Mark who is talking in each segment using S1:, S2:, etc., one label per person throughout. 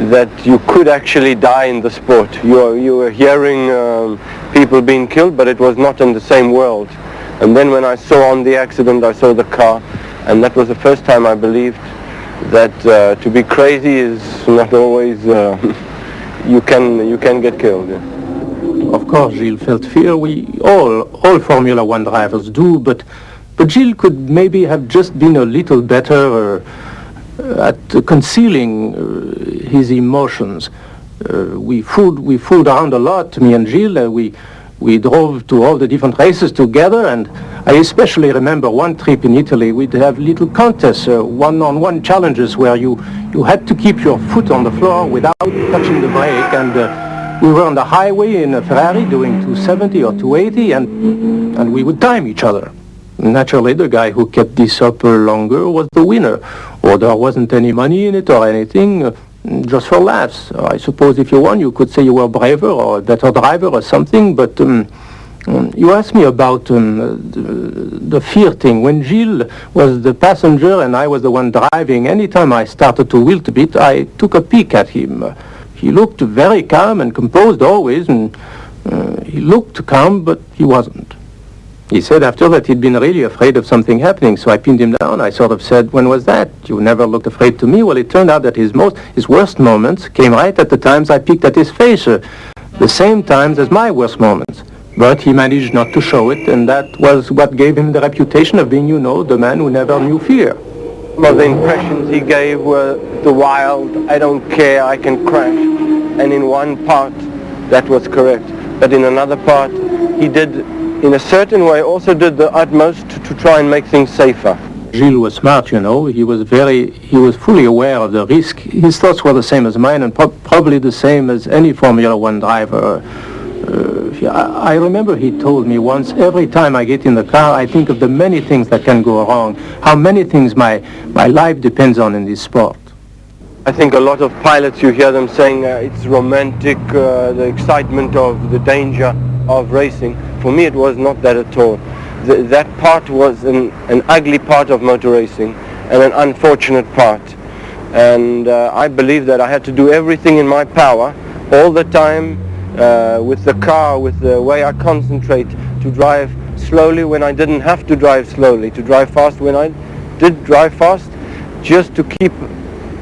S1: that you could actually die in the sport. You were hearing people being killed, but it was not in the same world. And then when I saw on the accident, I saw the car, and that was the first time I believed that to be crazy is not always you can get killed. Yeah.
S2: Of course, Gilles felt fear. We all Formula One drivers do, but Gilles could maybe have just been a little better at concealing his emotions. We fooled around a lot, me and Gilles. We drove to all the different races together, and I especially remember one trip in Italy. We'd have little contests, one-on-one challenges where you had to keep your foot on the floor without touching the brake, and we were on the highway in a Ferrari doing 270 or 280, and we would time each other. Naturally, the guy who kept this up longer was the winner, or there wasn't any money in it or anything, just for laughs. I suppose if you won, you could say you were braver or a better driver or something, but you asked me about the fear thing. When Gilles was the passenger and I was the one driving, anytime I started to wilt a bit, I took a peek at him. He looked very calm and composed always, and he looked calm, but he wasn't. He said after that he'd been really afraid of something happening, so I pinned him down. I sort of said, "When was that? You never looked afraid to me." Well, it turned out that his worst moments came right at the times I peeked at his face, the same times as my worst moments. But he managed not to show it, and that was what gave him the reputation of being, the man who never knew fear.
S1: Some of the impressions he gave were the wild, I don't care, I can crash. And in one part, that was correct. But in another part, he did, in a certain way, also did the utmost to try and make things safer.
S2: Gilles was smart, He was fully aware of the risk. His thoughts were the same as mine, and probably the same as any Formula One driver. I remember he told me once, every time I get in the car, I think of the many things that can go wrong, how many things my life depends on in this sport.
S1: I think a lot of pilots, you hear them saying it's romantic, the excitement of the danger of racing. For me, it was not that at all. That part was an ugly part of motor racing and an unfortunate part. And I believe that I had to do everything in my power all the time with the car, with the way I concentrate, to drive slowly when I didn't have to drive slowly, to drive fast when I did drive fast, just to keep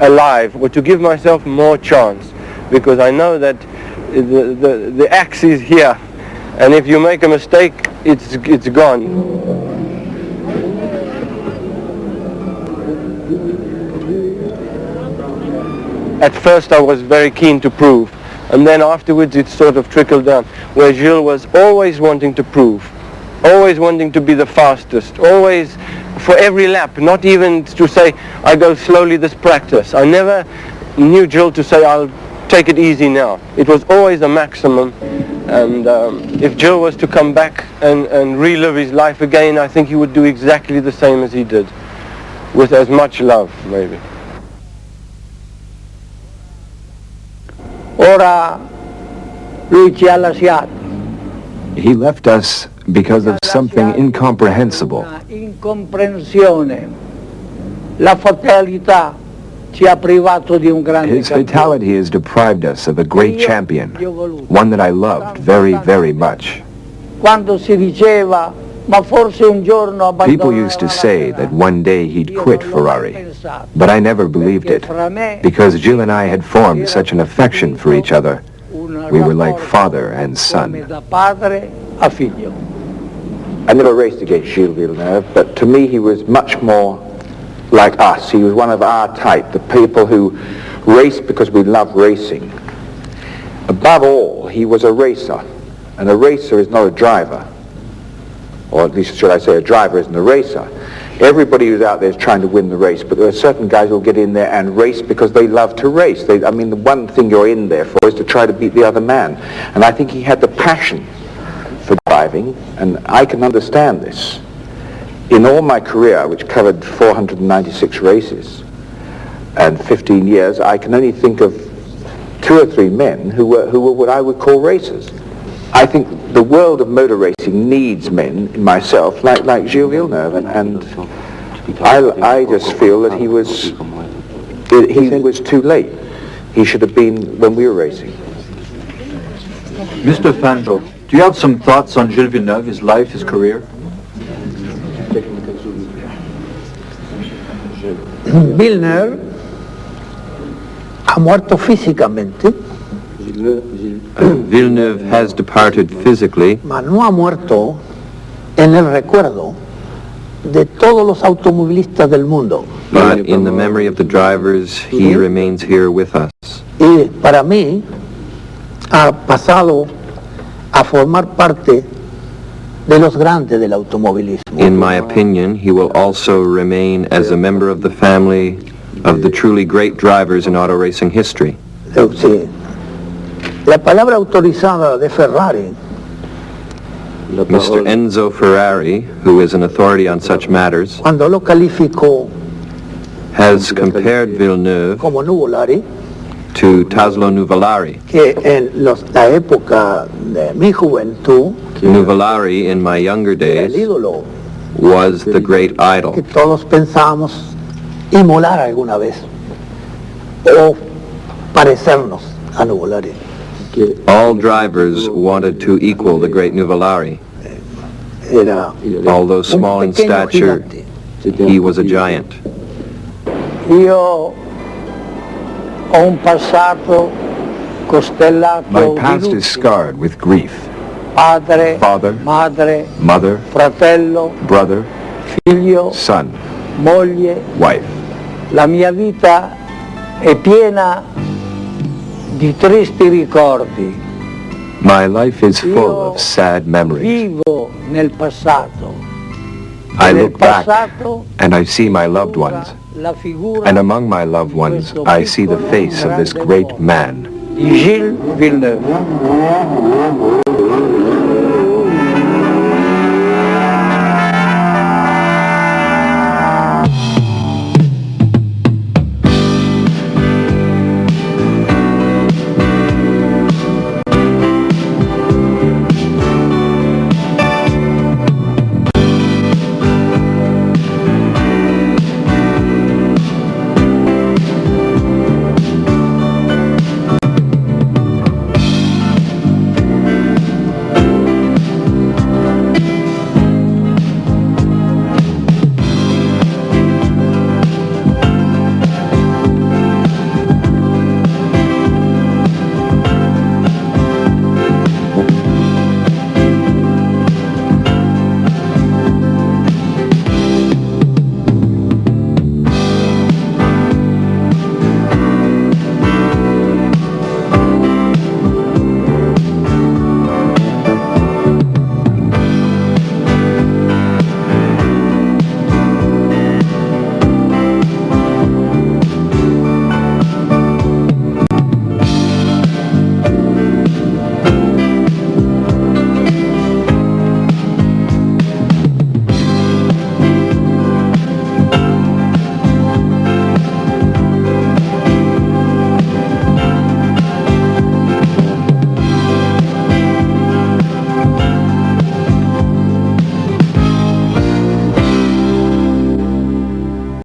S1: alive or to give myself more chance, because I know that the axe is here, and if you make a mistake, it's gone. At first I was very keen to prove, and then afterwards it sort of trickled down, where Gilles was always wanting to prove, always wanting to be the fastest, always for every lap, not even to say, I go slowly this practice. I never knew Gilles to say, I'll take it easy now. It was always a maximum, and if Gilles was to come back and relive his life again, I think he would do exactly the same as he did, with as much love, maybe.
S3: Ora lui ci ha lasciato.
S4: He left us because of something incomprehensible.
S3: Incomprensione. La fatalità ci ha privato di un grande
S4: His fatality has deprived us of a great champion, one that I loved very, very much.
S3: Quando si diceva, ma forse un giorno abbandonerà.
S4: People used to say that one day he'd quit Ferrari, but I never believed it, because Gilles and I had formed such an affection for each other. We were like father and son.
S5: I never raced against Gilles Villeneuve, but to me he was much more like us. He was one of our type, the people who race because we love racing. Above all, he was a racer, and a racer is not a driver, or at least should I say a driver isn't a racer. Everybody who's out there is trying to win the race, but there are certain guys who'll get in there and race because they love to race. The one thing you're in there for is to try to beat the other man. And I think he had the passion for driving, and I can understand this. In all my career, which covered 496 races and 15 years, I can only think of 2 or 3 men who were what I would call racers. I think the world of motor racing needs men, myself, like Gilles Villeneuve, and I just feel that he was too late. he should have been when we were racing.
S6: Mr. Fangio, do you have some thoughts on Gilles Villeneuve, his life, his career?
S3: Villeneuve ha muerto físicamente,
S4: Villeneuve has departed physically,
S3: mas no ha muerto en el recuerdo de todos los automovilistas del mundo.
S4: but in the memory of the drivers, he remains here with us.
S3: Y para mí ha pasado a formar parte de los grandes del automovilismo.
S4: In my opinion, he will also remain as a member of the family of the truly great drivers in auto racing history.
S3: Sí. La palabra autorizada de Ferrari
S4: Mr. Enzo Ferrari, who is an authority on such matters,
S3: cuando lo calificó
S4: has compared Villeneuve
S3: como nuvolari,
S4: to Taslo Nuvolari.
S3: que en la época de mi juventud,
S4: Nuvolari, in my younger
S3: el
S4: days,
S3: ídolo
S4: was the great idol.
S3: que todos pensábamos imolar alguna vez o parecernos a nuvolari.
S4: All drivers wanted to equal the great Nuvolari.
S3: Era
S4: Although small in
S3: pequeño
S4: stature,
S3: gigante.
S4: he was a giant.
S3: Io ho un passato costellato
S4: My
S3: di
S4: past
S3: lutti.
S4: is scarred with grief.
S3: Padre,
S4: Father,
S3: madre,
S4: mother,
S3: fratello,
S4: brother,
S3: figlio,
S4: son,
S3: moglie.
S4: wife.
S3: La mia vita è piena di tristi ricordi.
S4: My life is full
S3: Io
S4: of sad memories.
S3: vivo nel passato.
S4: I
S3: Nel
S4: look back
S3: passato
S4: and I see my loved ones,
S3: la figura
S4: and among my loved ones I see the face of this great man.
S3: di Gilles Villeneuve.